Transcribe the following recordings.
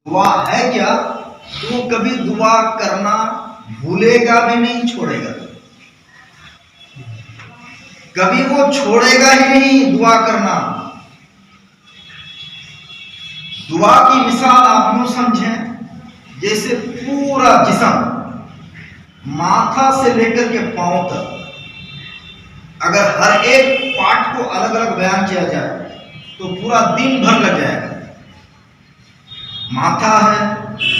دعا ہے کیا؟ تو کبھی دعا کرنا بھولے گا بھی نہیں، چھوڑے گا کبھی، وہ چھوڑے گا ہی نہیں دعا کرنا۔ دعا کی مثال آپ یوں سمجھیں جیسے پورا جسم ماتھا سے لے کر کے پاؤں تک، اگر ہر ایک پارٹ کو الگ الگ بیان کیا جائے تو پورا دن بھر لگ جائے گا۔ ماتھا ہے،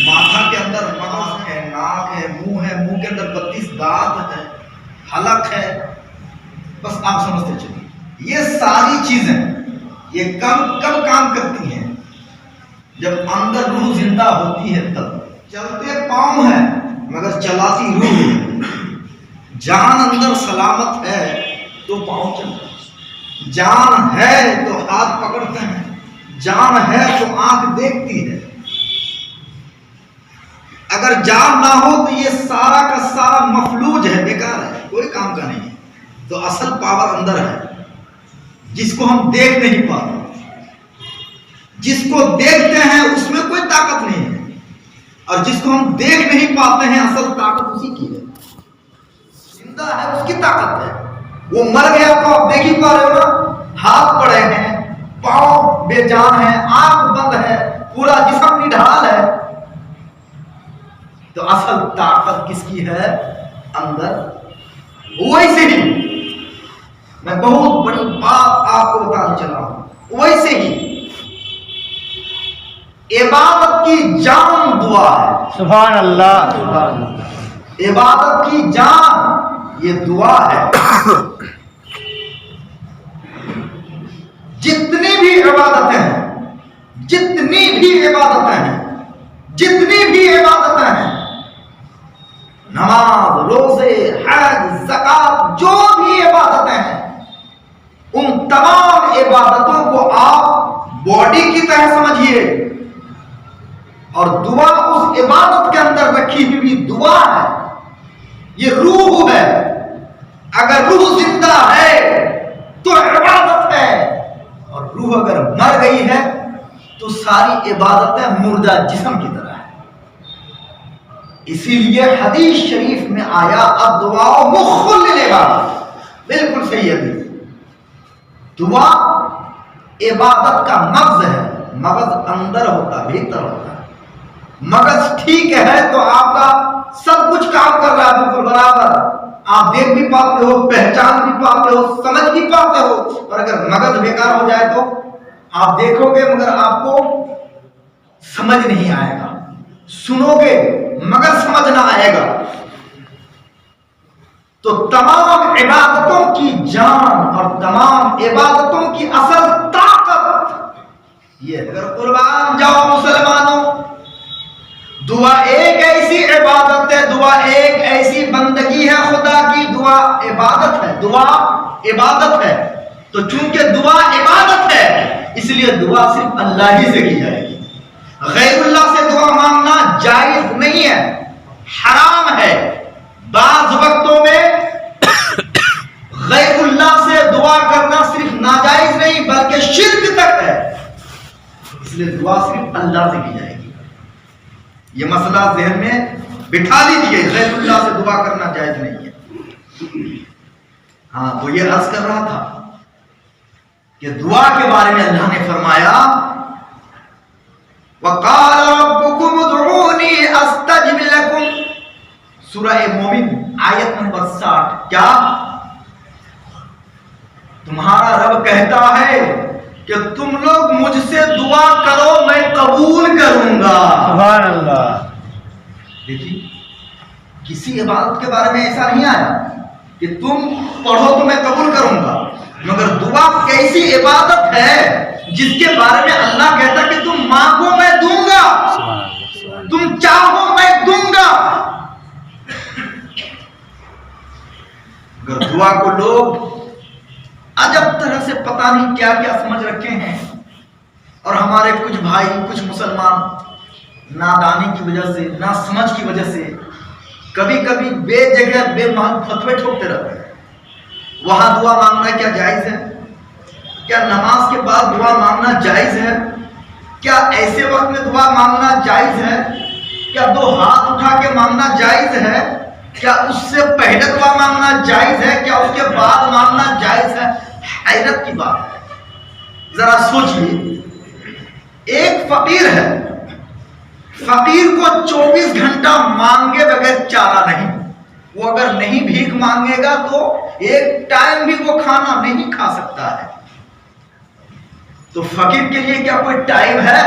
ماتھا کے اندر ناک ہے، ناک ہے، منہ ہے، منہ کے اندر 32 دانت ہے، حلق ہے، بس آپ سمجھتے چلیے۔ یہ ساری چیزیں یہ کب کام کرتی ہیں؟ جب اندر روح زندہ ہوتی ہے تب۔ چلتے پاؤں ہیں مگر چلاتی روح ہے۔ جان اندر سلامت ہے تو پاؤں چلتا ہے، جان ہے تو ہاتھ پکڑتے ہیں، جان ہے تو آنکھ دیکھتی ہے۔ اگر جان نہ ہو تو یہ سارا کا سارا مفلوج ہے، بیکار ہے، کوئی کام کا نہیں ہے۔ تو اصل پاور اندر ہے، جس کو ہم دیکھ نہیں پاتے۔ جس کو دیکھتے ہیں اس میں کوئی طاقت نہیں ہے، اور جس کو ہم دیکھ نہیں پاتے ہیں اصل طاقت اسی کی ہے۔ زندہ ہے اس کی طاقت ہے، وہ مر گیا تو آپ دیکھ ہی پا رہے ہو نا، ہاتھ پڑے ہیں، پاؤں بے جان ہے، آنکھ بند ہے، پورا جسم نڈھال ہے۔ تو اصل طاقت کس کی ہے؟ اندر۔ ویسے ہی میں بہت بڑی بات آپ کو بتانا چلا ہوں، ویسے ہی عبادت کی جان دعا ہے۔ سبحان اللہ، سبحان اللہ۔ عبادت کی جان یہ دعا ہے۔ جتنی بھی عبادتیں ہیں، جتنی بھی عبادتیں ہیں، جتنی بھی عبادتیں ہیں، نماز، روزے، حج، زکات، جو بھی عبادتیں ہیں، ان تمام عبادتوں کو آپ باڈی کی طرح سمجھیے، اور دعا اس عبادت کے اندر رکھی ہوئی دعا ہے۔ یہ روح ہے، اگر روح زندہ ہے تو عبادت ہے، اور روح اگر مر گئی ہے تو ساری عبادتیں مردہ جسم کی طرح ہے۔ اسی لیے حدیث شریف میں آیا الدعاء مخ للعبادۃ، بالکل صحیح حدیث۔ دعا عبادت کا مغز ہے، مغز اندر ہوتا، بھیتر ہوتا ہے۔ مغز ٹھیک ہے تو آپ کا سب کچھ کام کر رہا ہے بالکل برابر، آپ دیکھ بھی پاتے ہو، پہچان بھی پاتے ہو، سمجھ بھی پاتے ہو۔ اور اگر مغز بیکار ہو جائے تو آپ دیکھو گے مگر آپ کو سمجھ نہیں آئے گا، سنو گے مگر سمجھ نہ آئے گا۔ تو تمام عبادتوں کی جان اور تمام عبادتوں کی اصل طاقت یہ ہے۔ اگر قربان جاؤ مسلمانوں، دعا ایک ایسی عبادت ہے، دعا ایک ایسی بندگی ہے خدا کی، دعا عبادت ہے، دعا عبادت ہے۔ تو چونکہ دعا عبادت ہے اس لیے دعا صرف اللہ ہی سے کی جائے گی۔ غیر اللہ سے دعا مانگنا جائز نہیں ہے، حرام ہے۔ بعض وقتوں میں غیر اللہ سے دعا کرنا صرف ناجائز نہیں بلکہ شرک تک ہے، اس لیے دعا صرف اللہ سے کی جائے گی۔ یہ مسئلہ ذہن میں بٹھا لیجیے، غیر اللہ سے دعا کرنا جائز نہیں ہے۔ ہاں، وہ یہ عرض کر رہا تھا کہ دعا کے بارے میں اللہ نے فرمایا وَقَالَ رَبُّكُمُ ادْعُونِي أَسْتَجِبْ لَكُمْ، سورہ مومن آیت نمبر 60۔ کیا تمہارا رب کہتا ہے کہ تم لوگ مجھ سے دعا کرو میں قبول کروں گا۔ سبحان اللہ۔ دیکھیے کسی عبادت کے بارے میں ایسا نہیں آیا کہ تم پڑھو تو میں قبول کروں گا، مگر دعا کیسی عبادت ہے جس کے بارے میں اللہ کہتا کہ تم مانگو میں دوں گا، تم چاہو میں دوں گا۔ اگر دعا کو لوگ عجب طرح سے پتہ نہیں کیا کیا سمجھ رکھے ہیں، اور ہمارے کچھ بھائی، کچھ مسلمان نادانی کی وجہ سے، نہ سمجھ کی وجہ سے کبھی کبھی بے جگہ بے مان فتوے ٹھوکتے رہتے ہیں۔ وہاں دعا مانگنا کیا جائز ہے؟ کیا نماز کے بعد دعا مانگنا جائز ہے؟ کیا ایسے وقت میں دعا مانگنا جائز ہے؟ کیا دو ہاتھ اٹھا کے مانگنا جائز ہے؟ کیا اس سے پہلے دعا مانگنا جائز ہے؟ کیا اس کے بعد مانگنا جائز ہے؟ حیرت کی بات ہے، ذرا سوچئے. ایک فقیر ہے، فقیر کو 24 گھنٹہ مانگے بغیر چارہ نہیں. وہ اگر نہیں بھیک مانگے گا تو ایک ٹائم بھی وہ کھانا نہیں کھا سکتا ہے. تو فقیر کے لیے کیا کوئی ٹائم ہے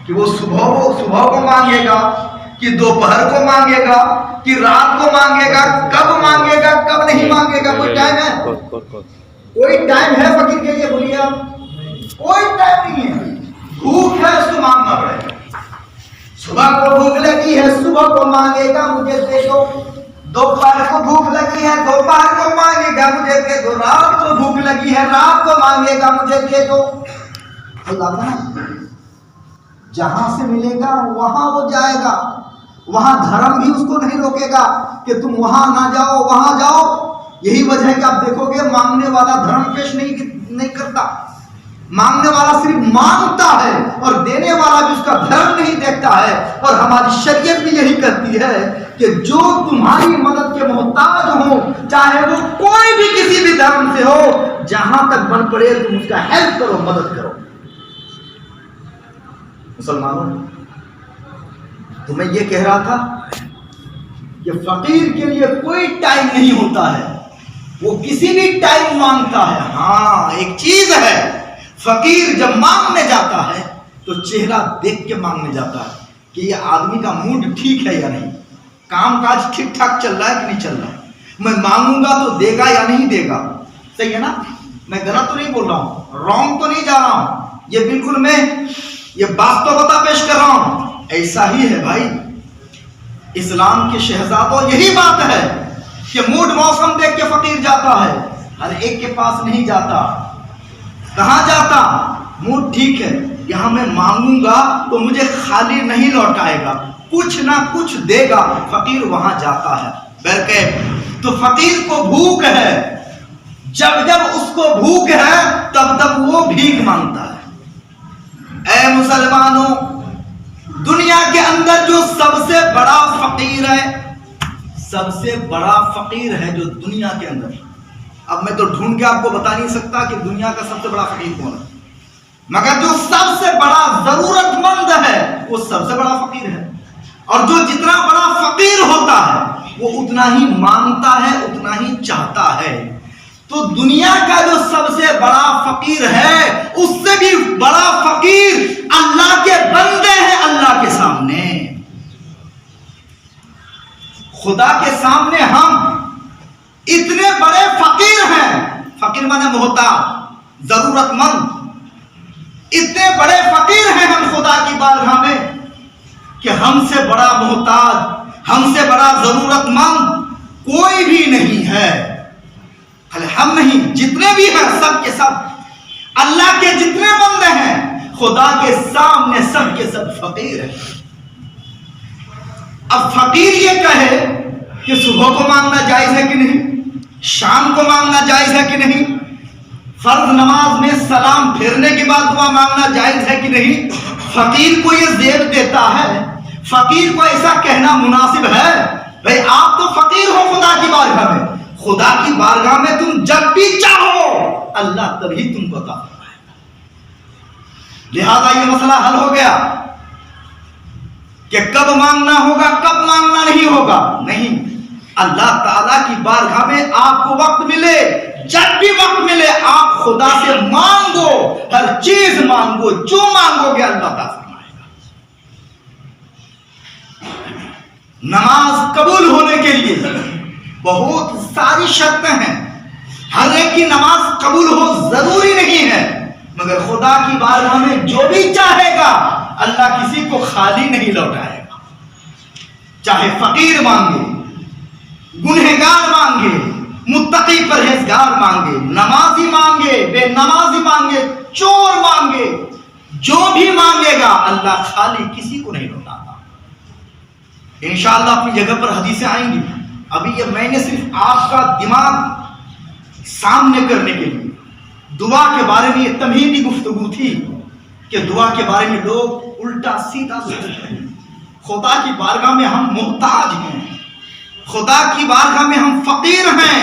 کہ وہ صبح کو مانگے گا، کہ دوپہر کو مانگے گا، کہ رات کو مانگے گا؟ کب مانگے گا، کب نہیں مانگے گا؟ کوئی ٹائم ہے؟ کوئی ٹائم ہے فقیر کے لیے؟ بولیے آپ. کوئی ٹائم نہیں ہے. بھوک ہے اس کو مانگنا پڑے گا. صبح کو بھوک لگی ہے، صبح کو مانگے گا مجھے دے دو. دوپہر کو بھوک لگی ہے، دوپہر کو مانگے گا مجھے دے دو. رات کو بھوک لگی ہے، رات کو مانگے گا مجھے دے دو. اللہ کا جہاں سے ملے گا وہاں وہ جائے گا. وہاں دھرم بھی اس کو نہیں روکے گا کہ تم وہاں نہ جاؤ وہاں جاؤ. یہی وجہ ہے کہ آپ دیکھو گے مانگنے والا دھرم پیش نہیں کرتا. مانگنے والا صرف مانگتا ہے اور دینے والا بھی اس کا دھرم نہیں دیکھتا ہے. اور ہماری شریعت بھی یہی کرتی ہے کہ جو تمہاری مدد کے محتاج ہو، چاہے وہ کوئی بھی کسی بھی دھرم سے ہو، جہاں تک بن پڑے تم اس کا ہیلپ کرو، مدد کرو. مسلمانوں، تو میں یہ کہہ رہا تھا کہ فقیر کے لیے کوئی ٹائم نہیں ہوتا ہے، وہ کسی بھی ٹائم مانگتا ہے. ہاں ایک چیز ہے، فقیر جب مانگنے جاتا ہے تو چہرہ دیکھ کے مانگنے جاتا ہے کہ یہ آدمی کا موڈ ٹھیک ہے یا نہیں، کام کاج ٹھیک ٹھاک چل رہا ہے کہ نہیں چل رہا ہے. میں مانگوں گا تو دے گا یا نہیں دے گا. صحیح ہے نا؟ میں غلط تو نہیں بول رہا ہوں، رانگ تو نہیں جا رہا ہوں. یہ بالکل میں یہ بات تو بتا پیش کر رہا ہوں. ایسا ہی ہے بھائی، اسلام کے شہزادوں یہی بات ہے کہ موڈ موسم دیکھ کے فقیر جاتا ہے. ہر ایک کے پاس نہیں جاتا. کہاں جاتا؟ موڈ ٹھیک ہے، یہاں میں مانگوں گا تو مجھے خالی نہیں لوٹائے گا، کچھ نہ کچھ دے گا. فقیر وہاں جاتا ہے. برکت تو فقیر کو بھوک ہے، جب اس کو بھوک ہے تب وہ بھیک مانگتا ہے. اے مسلمانوں، دنیا کے اندر جو سب سے بڑا فقیر ہے، سب سے بڑا فقیر ہے جو دنیا کے اندر، اب میں تو ڈھونڈ کے آپ کو بتا نہیں سکتا کہ دنیا کا سب سے بڑا فقیر کون ہے، مگر جو سب سے بڑا ضرورت مند ہے وہ سب سے بڑا فقیر ہے. اور جو جتنا بڑا فقیر ہوتا ہے وہ اتنا ہی مانگتا ہے، اتنا ہی چاہتا ہے. تو دنیا کا جو سب سے بڑا فقیر ہے، اس سے بھی بڑا فقیر اللہ کے بندے ہیں. اللہ کے سامنے، خدا کے سامنے ہم اتنے بڑے فقیر ہیں. فقیر مانے محتاج، ضرورت مند. اتنے بڑے فقیر ہیں ہم خدا کی بارگاہ میں کہ ہم سے بڑا محتاج، ہم سے بڑا ضرورت مند کوئی بھی نہیں ہے. ہم نہیں، جتنے بھی ہیں سب کے سب اللہ کے جتنے بندے ہیں خدا کے سامنے سب کے سب فقیر ہیں. اب فقیر یہ کہے کہ صبح کو مانگنا جائز ہے کہ نہیں، شام کو مانگنا جائز ہے کہ نہیں، فرض نماز میں سلام پھیرنے کے بعد دعا مانگنا جائز ہے کہ نہیں. فقیر کو یہ زیب دیتا ہے، فقیر کو ایسا کہنا مناسب ہے؟ بھئی آپ تو فقیر ہو خدا کی بارگاہ میں، خدا کی بارگاہ میں تم جب بھی چاہو اللہ تبھی تم کو عطا فرمائے گا. لہذا یہ مسئلہ حل ہو گیا کہ کب مانگنا ہوگا، کب مانگنا نہیں ہوگا. نہیں، اللہ تعالیٰ کی بارگاہ میں آپ کو وقت ملے، جب بھی وقت ملے آپ خدا سے مانگو، ہر چیز مانگو، جو مانگو گے اللہ تعالیٰ فرمائے گا. نماز قبول ہونے کے لیے بہت ساری شرطیں ہیں. ہر ایک کی نماز قبول ہو ضروری نہیں ہے، مگر خدا کی بارگاہ میں جو بھی چاہے گا اللہ کسی کو خالی نہیں لوٹائے گا. چاہے فقیر مانگے، گنہگار مانگے، متقی پرہیزگار مانگے، نمازی مانگے، بے نمازی مانگے، چور مانگے، جو بھی مانگے گا اللہ خالی کسی کو نہیں لوٹاتا. انشاءاللہ اپنی جگہ پر حدیثیں آئیں گی. ابھی یہ میں نے صرف آپ کا دماغ سامنے کرنے کے لیے دعا کے بارے میں یہ تمہیدی گفتگو تھی کہ دعا کے بارے میں لوگ الٹا سیدھا سوچتے ہیں. خدا کی بارگاہ میں ہم محتاج ہیں, خدا کی بارگاہ میں ہم فقیر ہیں,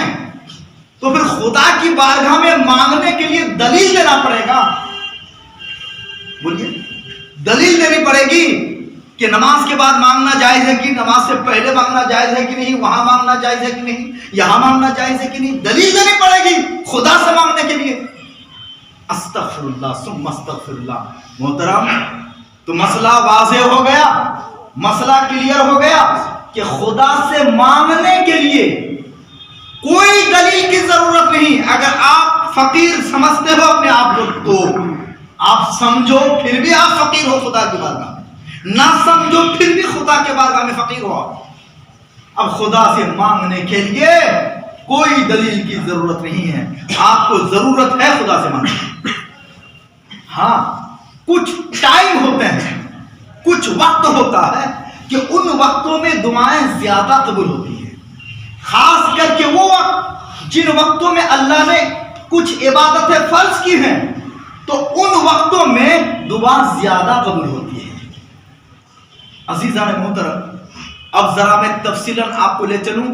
تو پھر خدا کی بارگاہ میں مانگنے کے لیے دلیل دینا پڑے گا. بولیے, دلیل دینی پڑے گی کہ نماز کے بعد مانگنا جائز ہے کہ نماز سے پہلے مانگنا جائز ہے کہ نہیں, وہاں مانگنا جائز ہے کہ نہیں, یہاں مانگنا جائز ہے کہ نہیں. دلیل دینی پڑے گی خدا سے مانگنے کے لیے. استغفر اللہ ثم استغفر اللہ. محترم, تو مسئلہ واضح ہو گیا, مسئلہ کلیئر ہو گیا کہ خدا سے مانگنے کے لیے کوئی دلیل کی ضرورت نہیں. اگر آپ فقیر سمجھتے ہو اپنے آپ کو تو آپ سمجھو پھر بھی آپ فقیر ہو خدا کی بارگاہ میں, نہ سمجھو پھر بھی خدا کے بارگاہ میں فقیر ہو. اب خدا سے مانگنے کے لیے کوئی دلیل کی ضرورت نہیں ہے. آپ کو ضرورت ہے خدا سے مانگنے. ہاں, کچھ ٹائم ہوتے ہیں, کچھ وقت ہوتا ہے کہ ان وقتوں میں دعائیں زیادہ قبول ہوتی ہیں, خاص کر کے وہ وقت جن وقتوں میں اللہ نے کچھ عبادتیں فرض کی ہیں, تو ان وقتوں میں دعا زیادہ قبول ہوتی ہے. عزیزان محترم, اب ذرا میں تفصیلاً آپ کو لے چلوں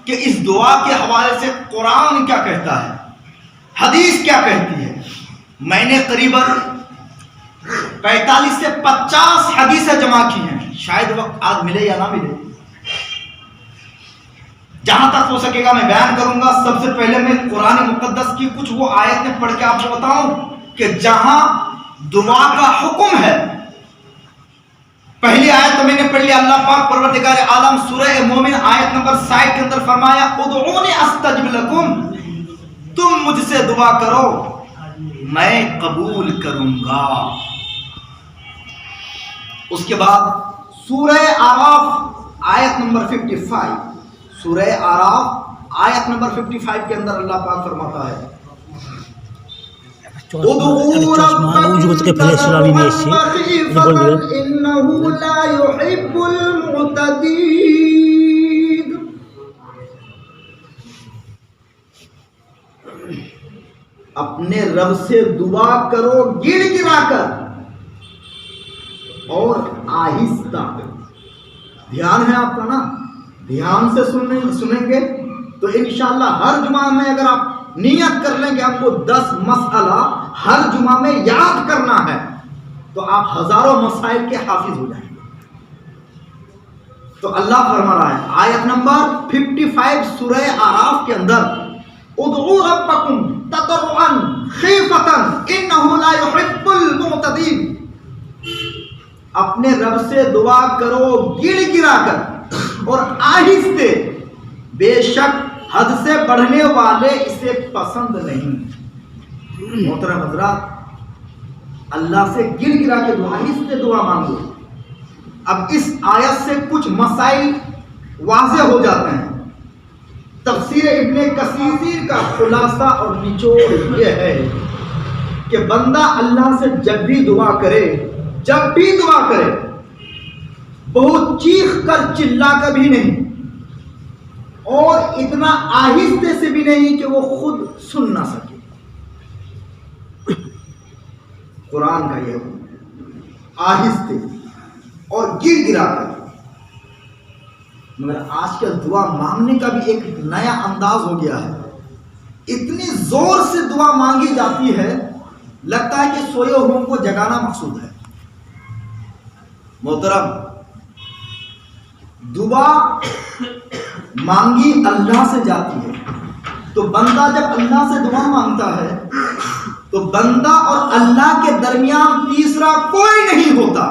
کہ اس دعا کے حوالے سے قرآن کیا کہتا ہے, حدیث کیا کہتی ہے. میں نے قریباً 45 سے 50 حدیثیں جمع کی ہیں. شاید وقت آج ملے یا نہ ملے, جہاں تک ہو سکے گا میں بیان کروں گا. سب سے پہلے میں قرآن مقدس کی کچھ وہ آیتیں پڑھ کے آپ کو بتاؤں کہ جہاں دعا کا حکم ہے. پہلی آیت تو میں نے پڑھ لی, اللہ پاک پروردگار عالم سورہ مومن آیت نمبر 60 کے اندر فرمایا ادعونی استجب لکم, تم مجھ سے دعا کرو میں قبول کروں گا. اس کے بعد سورہ اعراف آیت نمبر 55, سورہ اعراف آیت نمبر 55 کے اندر اللہ پاک فرماتا ہے اپنے رب سے دعا کرو گڑ گڑا کر اور آہستہ. دھیان ہے آپ کا نا, دھیان سے سنیں گے تو انشاءاللہ ہر جمعہ میں اگر آپ نیت کر لیں کہ آپ کو 10 مسئلہ ہر جمعہ میں یاد کرنا ہے تو آپ ہزاروں مسائل کے حافظ ہو جائیں گے. تو اللہ فرما رہا ہے آیت نمبر 55 سورہ اعراف کے اندر ادعوا ربکم تضرعا خیفۃ انہ لا یحب المعتدین. اپنے رب سے دعا کرو گڑ گڑا کر اور آہستہ, بے شک حد سے بڑھنے والے اسے پسند نہیں. محترم حضرات, اللہ سے گڑ گڑا کے آہستہ دعا مانگو. اب اس آیت سے کچھ مسائل واضح ہو جاتے ہیں. تفسیر ابن کثیر کا خلاصہ اور نچوڑ یہ ہے کہ بندہ اللہ سے جب بھی دعا کرے بہت چیخ کر چلا کر بھی نہیں اور اتنا آہستہ سے بھی نہیں کہ وہ خود سن نہ سکے. قرآن کا یہ آہستہ اور گڑ گڑا کر. مگر آج کل دعا مانگنے کا بھی ایک نیا انداز ہو گیا ہے. اتنی زور سے دعا مانگی جاتی ہے لگتا ہے کہ سوئے ہوئوں کو جگانا مقصود ہے. محترم, دعا مانگی اللہ سے جاتی ہے, تو بندہ جب اللہ سے دعا مانگتا ہے تو بندہ اور اللہ کے درمیان تیسرا کوئی نہیں ہوتا,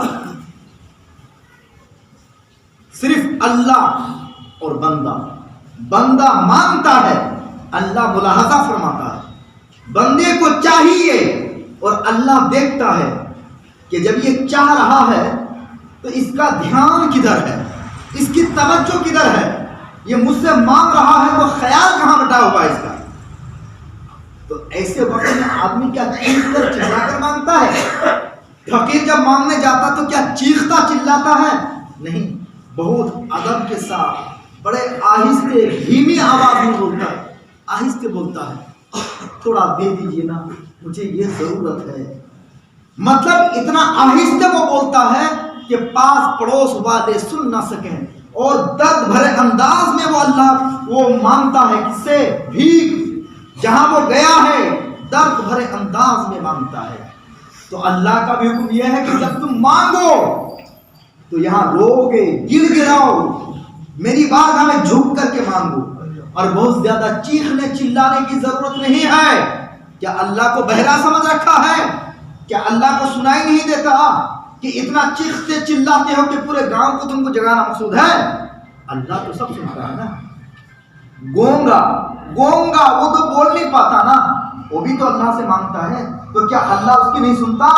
صرف اللہ اور بندہ مانگتا ہے, اللہ ملاحظہ فرماتا ہے. بندے کو چاہیے اور اللہ دیکھتا ہے کہ جب یہ چاہ رہا ہے تو اس کا دھیان کدھر ہے, اس کی توجہ کدھر ہے, یہ مجھ سے مانگ رہا ہے وہ خیال کہاں بٹا ہوا اس کا. تو ایسے وقت میں آدمی کیا چیخ کر چلا کر مانگتا ہے؟ فقیر جب مانگنے جاتا تو کیا چیختا چلاتا ہے؟ نہیں, بہت ادب کے ساتھ بڑے آہستہ دھیمی آواز میں بولتا ہے, آہستہ بولتا ہے, تھوڑا دے دیجیے نا, مجھے یہ ضرورت ہے, مطلب اتنا آہستہ وہ بولتا ہے کہ پاس پڑوس والے سن نہ سکیں، اور درد بھرے انداز میں وہ اللہ وہ مانگتا ہے کس سے؟ بھیک، جہاں وہ گیا ہے درد بھرے انداز میں مانگتا ہے۔ تو اللہ کا بھی حکم یہ ہے کہ جب تم مانگو تو یہاں رو گے، گر گراؤ، میری بارگاہ میں جھک کر کے مانگو، اور بہت زیادہ چیخنے چلانے کی ضرورت نہیں ہے۔ کیا اللہ کو بہرا سمجھ رکھا ہے؟ کیا اللہ کو سنائی نہیں دیتا کہ اتنا چیختے چلاتے ہو کہ پورے گاؤں کو تم کو جگانا مقصود ہے؟ اللہ تو سب سنتا ہے نا۔ گونگا وہ تو بول نہیں پاتا نا، وہ بھی تو اللہ سے مانگتا ہے، تو کیا اللہ اس کی نہیں سنتا؟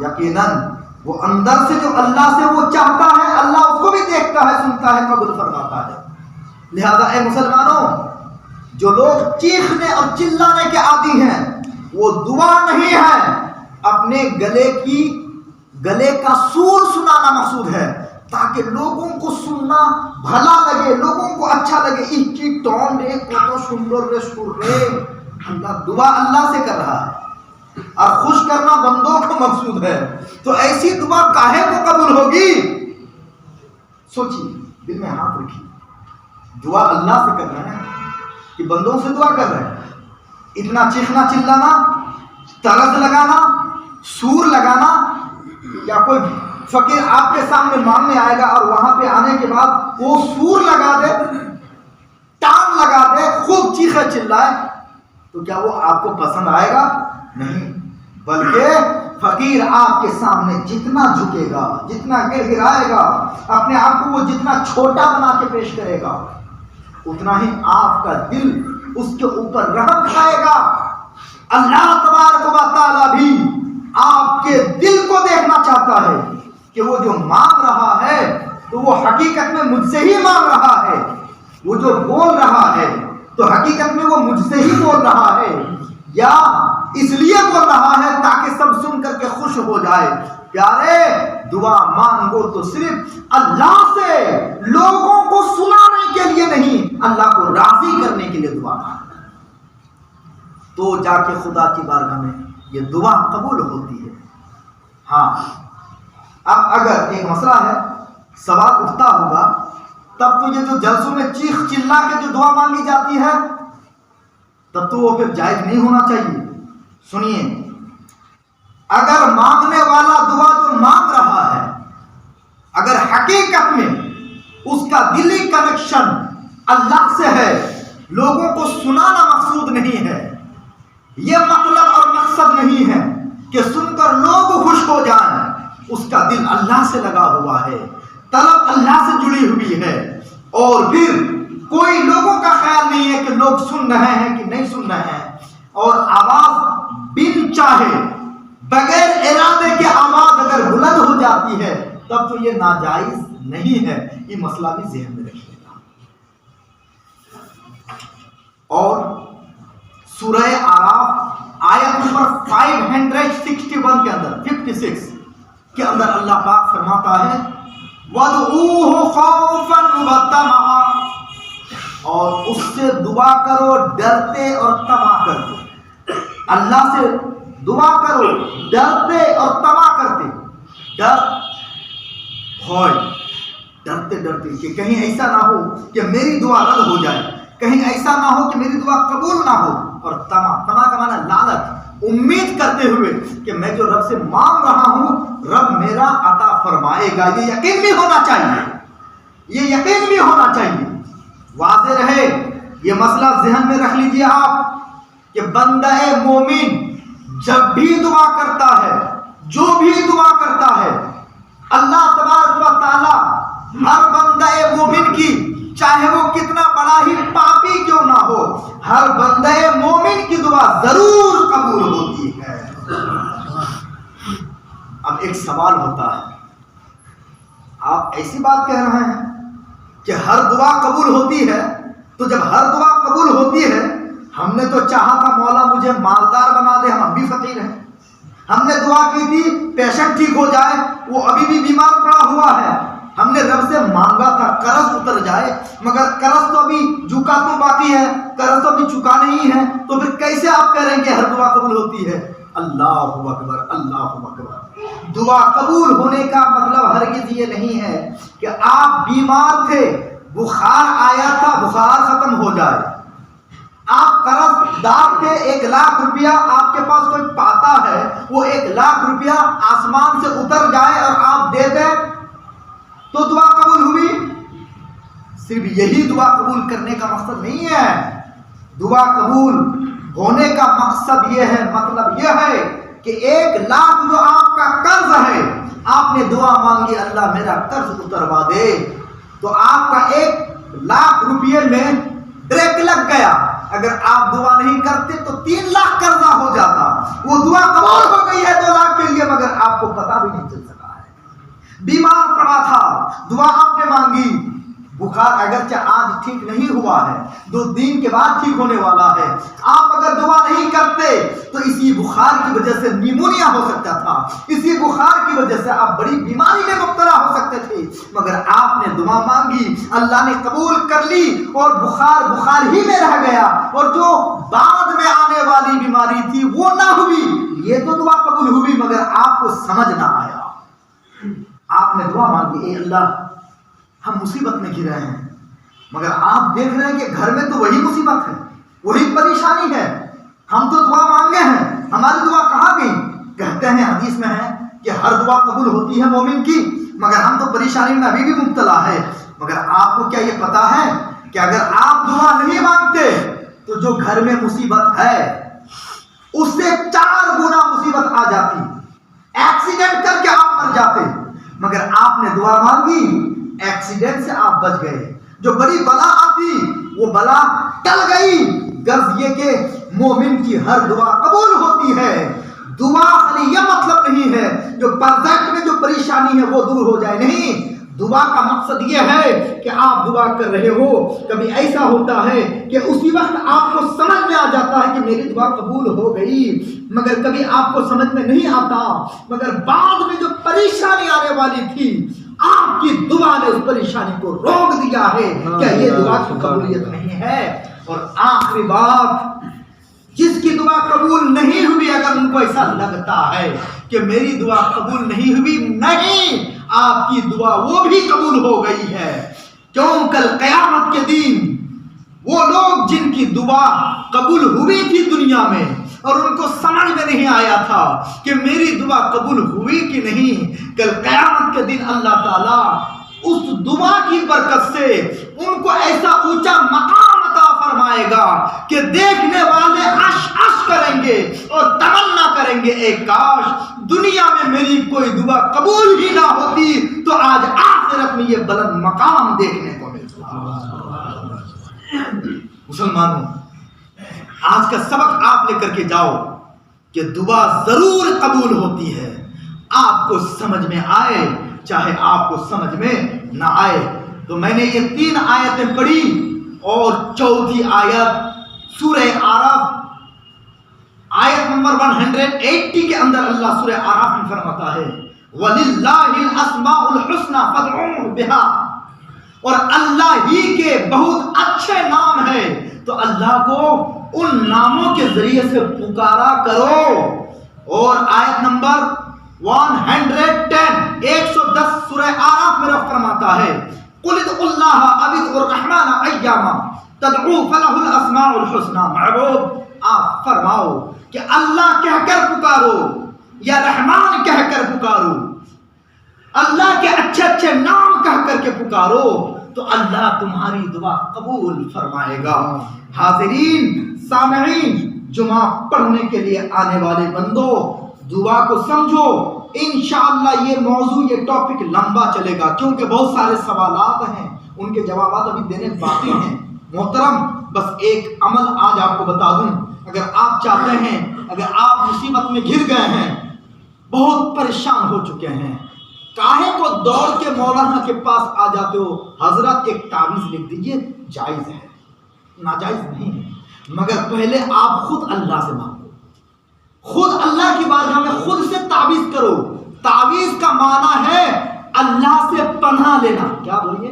یقیناً وہ اندر سے جو اللہ سے وہ چاہتا ہے، اللہ اس کو بھی دیکھتا ہے، سنتا ہے، قبول فرماتا ہے۔ لہذا اے مسلمانوں، جو لوگ چیخنے اور چلانے کے عادی ہیں وہ دعا نہیں ہے، اپنے گلے کا سور سنانا مقصود ہے، تاکہ لوگوں کو سننا بھلا لگے، لوگوں کو اچھا لگے۔ اس کی ٹون رے کو سندر رے سر رے، اللہ دعا اللہ سے کر رہا ہے اور خوش کرنا بندوں کو مقصود ہے، تو ایسی دعا کاہے کو قبول ہوگی؟ سوچیے، دل میں ہاتھ رکھیے، دعا اللہ سے کر رہے ہیں کہ بندوں سے دعا کر رہے ہیں؟ اتنا چیخنا چلانا، طرز لگانا، سور لگانا، یا کوئی فقیر آپ کے سامنے مانگنے آئے گا اور وہاں پہ آنے کے بعد وہ سور لگا دے، ٹانگ لگا دے، خوب چیخے چلائے، تو کیا وہ آپ کو پسند آئے گا؟ نہیں، بلکہ فقیر آپ کے سامنے جتنا جھکے گا، جتنا گر گرائے گا، اپنے آپ کو وہ جتنا چھوٹا بنا کے پیش کرے گا، اتنا ہی آپ کا دل اس کے اوپر رحم کھائے گا۔ اللہ تبارک و تعالیٰ بھی آپ کے دل کو دیکھنا چاہتا ہے کہ وہ جو مانگ رہا ہے تو وہ حقیقت میں مجھ سے ہی مانگ رہا ہے، وہ جو بول رہا ہے تو حقیقت میں وہ مجھ سے ہی بول رہا ہے، یا اس لیے بول رہا ہے تاکہ سب سن کر کے خوش ہو جائے۔ پیارے، دعا مانگو تو صرف اللہ سے، لوگوں کو سنانے کے لیے نہیں، اللہ کو راضی کرنے کے لیے دعا مانگو، تو جا کے خدا کی بارگاہ میں یہ دعا قبول ہوتی ہے۔ ہاں، اب اگر ایک مسئلہ ہے، سوال اٹھتا ہوگا، تب تو یہ جو جلسوں میں چیخ چلا کے جو دعا مانگی جاتی ہے، تب تو وہ پھر جائز نہیں ہونا چاہیے۔ سنیے، اگر مانگنے والا دعا جو مانگ رہا ہے، اگر حقیقت میں اس کا دلی کنیکشن اللہ سے ہے، لوگوں کو سنانا مقصود نہیں ہے، یہ مطلب اور مقصد نہیں ہے کہ سن کر لوگ خوش ہو جائیں، اس کا دل اللہ سے لگا ہوا ہے، طلب اللہ سے جڑی ہوئی ہے، اور پھر کوئی لوگوں کا خیال نہیں ہے کہ لوگ سن رہے ہیں کہ نہیں سن رہے ہیں، اور آواز بن چاہے بغیر ارادے کے آواز اگر بلند ہو جاتی ہے، تب تو یہ ناجائز نہیں ہے۔ یہ مسئلہ بھی ذہن میں رکھیے گا۔ اور سورہ اعراف آیت نمبر 561 کے اندر 56 کے اندر اللہ پاک فرماتا ہے وَادْعُوهُ خَوْفًا وَطَمَعًا، اور اس سے دعا کرو ڈرتے اور طمع کرتے۔ اللہ سے دعا کرو ڈرتے اور طمع کرتے، ڈرتے کہ کہیں ایسا نہ ہو کہ میری دعا رد ہو جائے، کہیں ایسا نہ ہو کہ میری دعا قبول نہ ہو، اور طمع کا معنی لالچ، امید کرتے ہوئے کہ میں جو رب سے مانگ رہا ہوں رب میرا عطا فرمائے گا۔ یہ یقین بھی ہونا چاہیے، یہ یقین بھی ہونا چاہیے۔ واضح رہے یہ مسئلہ ذہن میں رکھ لیجئے آپ کہ بندہ مومن جب بھی دعا کرتا ہے، جو بھی دعا کرتا ہے، اللہ تبارک و تعالی ہر بندہ مومن کی، چاہے وہ کتنا بڑا ہی پاپی کیوں نہ ہو، ہر بندہ مومن کی دعا ضرور قبول ہوتی ہے۔ اب ایک سوال ہوتا ہے، آپ ایسی بات کہہ رہے ہیں کہ ہر دعا قبول ہوتی ہے، تو جب ہر دعا قبول ہوتی ہے، ہم نے تو چاہا تھا مولا مجھے مالدار بنا دے، ہم بھی فقیر ہیں، ہم نے دعا کی تھی پیشنٹ ٹھیک ہو جائے، وہ ابھی بھی بیمار پڑا ہوا ہے، ہم نے رب سے مانگا تھا قرض اتر جائے، مگر قرض تو ابھی چکا تو باقی ہے، قرض تو ابھی چکا نہیں ہے، تو پھر کیسے آپ کہہ رہے ہیں کہ ہر دعا قبول ہوتی ہے؟ اللہ اکبر اللہ اکبر۔ دعا قبول ہونے کا مطلب ہرگز یہ نہیں ہے کہ آپ بیمار تھے، بخار آیا تھا، بخار ختم ہو جائے۔ آپ قرض دار تھے، 1,00,000 روپیہ آپ کے پاس کوئی پاتا ہے، وہ 1,00,000 روپیہ آسمان سے اتر جائے اور آپ دے دیں تو دعا قبول ہوئی؟ صرف یہی دعا قبول کرنے کا مقصد نہیں ہے۔ دعا قبول ہونے کا مقصد یہ ہے، مطلب یہ ہے کہ 1,00,000 جو آپ کا قرض ہے، آپ نے دعا مانگی اللہ میرا قرض اتروا دے، تو آپ کا 1,00,000 روپیے میں بریک لگ گیا۔ اگر آپ دعا نہیں کرتے تو 3,00,000 قرضہ ہو جاتا۔ وہ دعا قبول ہو گئی ہے 2,00,000 کے لیے، مگر آپ کو پتہ بھی نہیں چل سکا ہے۔ بیمار پڑا تھا، دعا آپ نے مانگی، بخار اگرچہ آج ٹھیک نہیں ہوا ہے، 2 دن کے بعد ٹھیک ہونے والا ہے، آپ اگر دعا نہیں کرتے تو اسی بخار کی وجہ سے نیمونیا ہو سکتا تھا، اسی بخار کی وجہ سے آپ بڑی بیماری میں مبتلا ہو سکتے تھے، مگر آپ نے دعا مانگی، اللہ نے قبول کر لی اور بخار ہی میں رہ گیا، اور جو بعد میں آنے والی بیماری تھی وہ نہ ہوئی۔ یہ تو دعا قبول ہوئی مگر آپ کو سمجھ نہ آیا۔ آپ نے دعا مانگی، اے اللہ ہم مصیبت میں گھرے ہیں، مگر آپ دیکھ رہے ہیں کہ گھر میں تو وہی مصیبت ہے، وہی پریشانی ہے، ہم تو دعا مانگے ہیں، ہماری دعا کہاں گئی؟ کہتے ہیں حدیث میں ہے کہ ہر دعا قبول ہوتی ہے مومن کی، مگر ہم تو پریشانی میں ابھی بھی مبتلا ہے۔ مگر آپ کو کیا یہ پتا ہے کہ اگر آپ دعا نہیں مانگتے تو جو گھر میں مصیبت ہے اس سے 4 گنا مصیبت آ جاتی، ایکسیڈنٹ کر کے آپ مر جاتے، مگر آپ نے دعا مانگی، ایکسیڈنٹ سے آپ بچ گئے، جو بڑی بلا آتی وہ بلا ٹل گئی۔ غرض یہ کہ مومن کی ہر دعا قبول ہوتی ہے۔ دعا خالی یہ مطلب نہیں ہے جو پرزینٹ میں جو پریشانی ہے وہ دور ہو جائے، نہیں، دعا کا مقصد یہ ہے کہ آپ دعا کر رہے ہو، کبھی ایسا ہوتا ہے کہ اسی وقت آپ کو سمجھ میں آ جاتا ہے کہ میری دعا قبول ہو گئی، مگر کبھی آپ کو سمجھ میں نہیں آتا، مگر بعد میں جو پریشانی آنے والی تھی آپ کی دعا نے اس پریشانی کو روک دیا ہے۔ کیا یہ دعا کی قبولیت نہیں ہے؟ اور آخری بات، جس کی دعا قبول نہیں ہوئی، اگر ان کو ایسا لگتا ہے کہ میری دعا قبول نہیں ہوئی، نہیں، آپ کی دعا وہ بھی قبول ہو گئی ہے، کیوں کل قیامت کے دن وہ لوگ جن کی دعا قبول ہوئی تھی دنیا میں اور ان کو سمجھ میں نہیں آیا تھا کہ میری دعا قبول ہوئی کہ نہیں، کل قیامت کے دن اللہ تعالیٰ اس دعا کی برکت سے ان کو ایسا اونچا مقام عطا فرمائے گا کہ دیکھنے والے عش عش کریں گے اور تمنا کریں گے، اے کاش دنیا میں میری کوئی دعا قبول ہی نہ ہوتی تو آج آخرت میں یہ بلند مقام دیکھنے کو ملتا۔ مسلمانوں، آج کا سبق آپ لے کر کے جاؤ کہ دعا ضرور قبول ہوتی ہے، آپ کو سمجھ میں آئے چاہے آپ کو سمجھ میں نہ آئے۔ تو میں نے یہ 3 آیتیں پڑھی اور 4تھی آیت سورہ اعراف آیت نمبر 180 کے اندر اللہ سورہ اعراف میں فرماتا ہے وَلِلَّهِ الْأَسْمَاءُ الْحُسْنَى فَادْعُوهُ بِهَا، اور اللہ ہی کے بہت اچھے نام ہیں تو اللہ کو ان ناموں کے ذریعے سے پکارا کرو۔ اور آیت نمبر 110 سورہ اعراف میں رب فرماتا ہے قُلِ ادْعُوا اللَّهَ أَوِ ادْعُوا الرَّحْمَنَ أَيَّمَا تَدْعُوا فَلَهُ الْأَسْمَاءُ الْحُسْنَى۔ معبود آپ فرماؤ کہ اللہ کہہ کر پکارو یا رحمان کہہ کر پکارو، اللہ کے اچھے اچھے نام کہہ کر کے پکارو تو اللہ تمہاری دعا قبول فرمائے گا۔ حاضرین سامعین، جمعہ پڑھنے کے لیے آنے والے بندوں، دعا کو سمجھو۔ انشاءاللہ یہ موضوع، یہ ٹاپک لمبا چلے گا کیونکہ بہت سارے سوالات ہیں، ان کے جوابات ابھی دینے باقی ہیں۔ محترم، بس ایک عمل آج آپ کو بتا دوں، اگر آپ چاہتے ہیں، اگر آپ مصیبت میں گر گئے ہیں، بہت پریشان ہو چکے ہیں، کاہے کو دوڑ کے مولانا کے پاس آ جاتے ہو، حضرت ایک تعویذ لکھ دیجئے، جائز ہے، ناجائز نہیں ہے، مگر پہلے آپ خود اللہ سے مانگو، خود اللہ کی بارگاہ میں خود سے تعویذ کرو۔ تعویذ کا معنی ہے اللہ سے پناہ لینا۔ کیا بولیے؟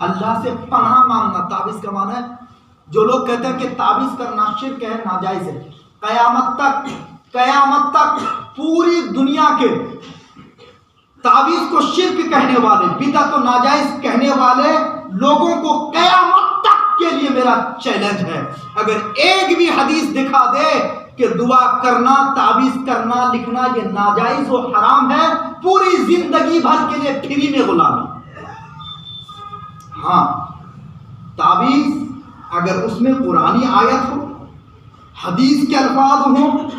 اللہ سے پناہ مانگنا تعویذ کا معنی ہے۔ جو لوگ کہتے ہیں کہ تعویذ کرنا شرک ہے، ناجائز ہے، قیامت تک قیامت تک پوری دنیا کے تعویذ کو شرک کہنے والے، بدعت و ناجائز کہنے والے لوگوں کو قیامت تک کے لیے میرا چیلنج ہے، اگر ایک بھی حدیث دکھا دے کہ دعا کرنا، تعویذ کرنا، لکھنا یہ ناجائز و حرام ہے، پوری زندگی بھر کے لیے فری میں غلامی۔ ہاں، تعویذ اگر اس میں قرآنی آیت ہو، حدیث کے الفاظ ہوں،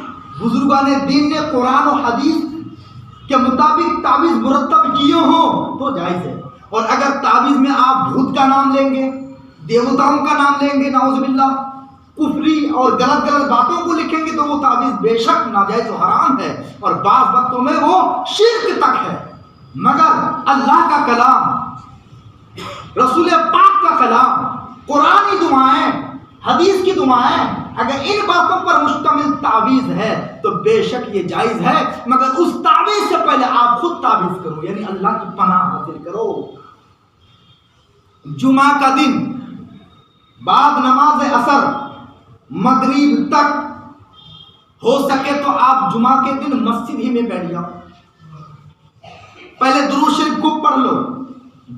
بزرگان دین نے قرآن و حدیث کے مطابق تعویذ مرتب کیے ہوں تو جائز ہے۔ اور اگر تعویذ میں آپ بھوت کا نام لیں گے، دیوتاؤں کا نام لیں گے، نعوذ باللہ، کفری اور غلط غلط باتوں کو لکھیں گے تو وہ تعویذ بے شک ناجائز و حرام ہے، اور بعض وقتوں میں وہ شرک تک ہے۔ مگر اللہ کا کلام، رسول پاک کا کلام، قرآنی دعائیں، حدیث کی دعائیں اگر ان باتوں پر مشتمل تعویذ ہے تو بے شک یہ جائز ہے، مگر اس تعویذ سے پہلے آپ خود تعویذ کرو، یعنی اللہ کی پناہ حاصل کرو۔ جمعہ کا دن بعد نماز عصر مغرب تک ہو سکے تو آپ جمعہ کے دن مسجد ہی میں بیٹھ جاؤ، پہلے درود شریف کو پڑھ لو،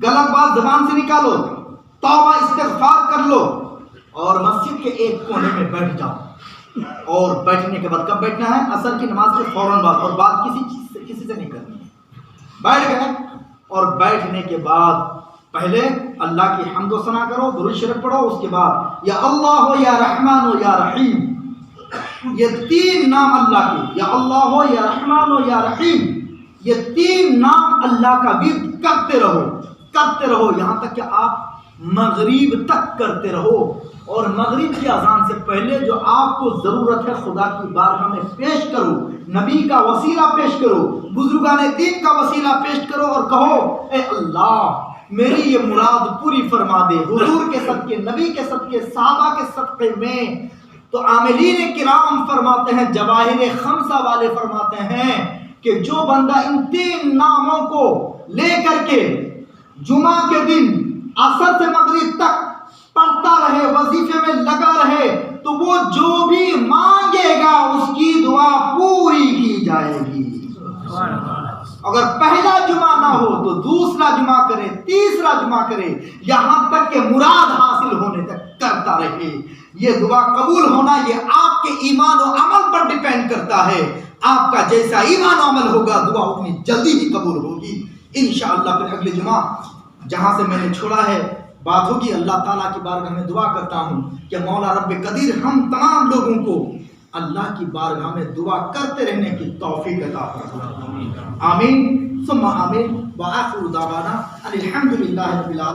غلط بات زبان سے نکالو، توبہ استغفار کر لو، اور مسجد کے ایک کونے میں بیٹھ جاؤ۔ اور بیٹھنے کے بعد کب بیٹھنا ہے؟ عصر کی نماز کے فوراً بعد، اور بات کسی سے نہیں کرنی ہے۔ بیٹھ گئے، اور بیٹھنے کے بعد پہلے اللہ کی حمد و ثنا کرو، درود شریف پڑھو، اس کے بعد یا اللہ ہو یا رحمان ہو یا رحیم، یہ تین نام اللہ کے، یا اللہ ہو یا رحمان ہو یا رحیم، یہ تین نام اللہ کا ورد کرتے رہو یہاں تک کہ آپ مغرب تک کرتے رہو۔ اور مغرب کی اذان سے پہلے جو آپ کو ضرورت ہے خدا کی بارگاہ میں پیش کرو، نبی کا وسیلہ پیش کرو، بزرگان دین کا وسیلہ پیش کرو، اور کہو اے اللہ میری یہ مراد پوری فرما دے، حضور کے صدقے، نبی کے صدقے، صحابہ کے صدقے میں۔ تو عاملین کرام فرماتے ہیں، جواہر خمسہ والے فرماتے ہیں کہ جو بندہ ان تین ناموں کو لے کر کے جمعہ کے دن عصر سے مغرب تک پڑھتا رہے، وظیفے میں لگا رہے، تو وہ جو بھی مانگے گا اس کی دعا پوری کی جائے گی۔ اگر پہلا جمعہ نہ ہو تو دوسرا جمعہ کرے، تیسرا جمعہ کرے، یہاں تک کہ مراد حاصل ہونے تک کرتا رہے۔ یہ دعا قبول ہونا یہ آپ کے ایمان و عمل پر ڈیپینڈ کرتا ہے، آپ کا جیسا ایمان و عمل ہوگا دعا اتنی جلدی ہی قبول ہوگی انشاءاللہ۔ پھر اگلے جمعہ جہاں سے میں نے چھوڑا ہے بات ہوگی، اللہ تعالیٰ کی بارگاہ میں دعا کرتا ہوں کہ مولا رب قدیر ہم تمام لوگوں کو اللہ کی بارگاہ میں دعا کرتے رہنے کی توفیق عطا فرمائے، آمین ثم آمین، وآخر دعوانا الحمدللہ رب العالمین۔